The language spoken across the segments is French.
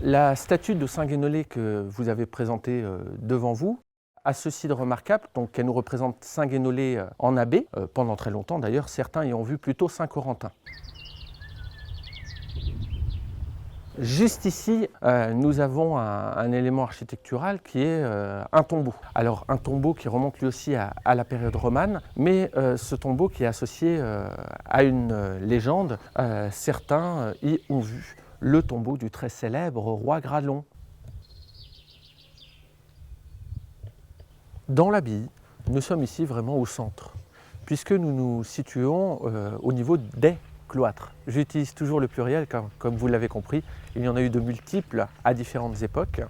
La statue de Saint Guénolé que vous avez présentée devant vous a ceci de remarquable, donc elle nous représente Saint Guénolé en abbé, pendant très longtemps d'ailleurs, certains y ont vu plutôt Saint Corentin. Juste ici, nous avons un élément architectural qui est un tombeau. Alors un tombeau qui remonte lui aussi à la période romane, mais ce tombeau qui est associé à une légende. Certains y ont vu le tombeau du très célèbre roi Gralon. Dans l'abbaye, nous sommes ici vraiment au centre, puisque nous nous situons au niveau des cloîtres. J'utilise toujours le pluriel, comme vous l'avez compris, il y en a eu de multiples à différentes époques.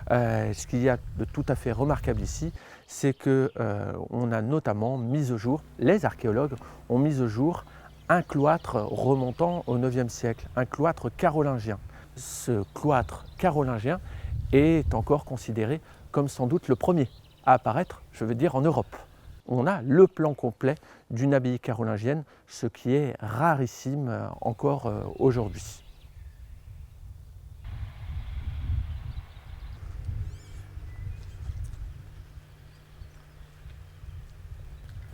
Ce qu'il y a de tout à fait remarquable ici, c'est qu'on a notamment mis au jour, les archéologues ont mis au jour un cloître remontant au IXe siècle, un cloître carolingien. Ce cloître carolingien est encore considéré comme sans doute le premier à apparaître, je veux dire, en Europe. On a le plan complet d'une abbaye carolingienne, ce qui est rarissime encore aujourd'hui.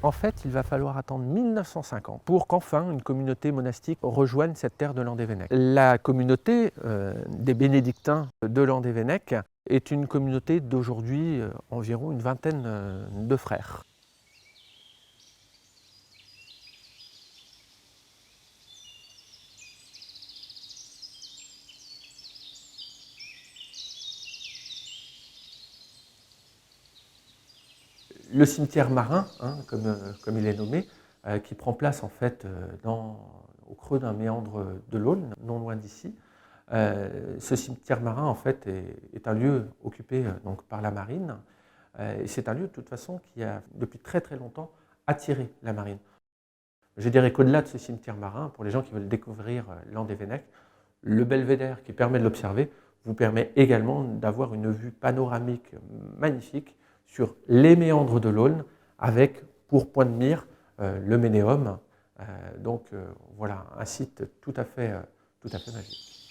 En fait, il va falloir attendre 1950 pour qu'enfin une communauté monastique rejoigne cette terre de Landévennec. La communauté des bénédictins de Landévennec est une communauté d'aujourd'hui environ une vingtaine de frères. Le cimetière marin, comme il est nommé, qui prend place en fait au creux d'un méandre de l'Aulne, non loin d'ici. Ce cimetière marin en fait est un lieu occupé donc, par la marine, et c'est un lieu de toute façon qui a depuis très très longtemps attiré la marine. Je dirais qu'au-delà de ce cimetière marin, pour les gens qui veulent découvrir Landévennec, le belvédère qui permet de l'observer vous permet également d'avoir une vue panoramique magnifique sur les méandres de l'Aulne, avec pour point de mire le Ménéum. Donc voilà, un site tout à fait magique.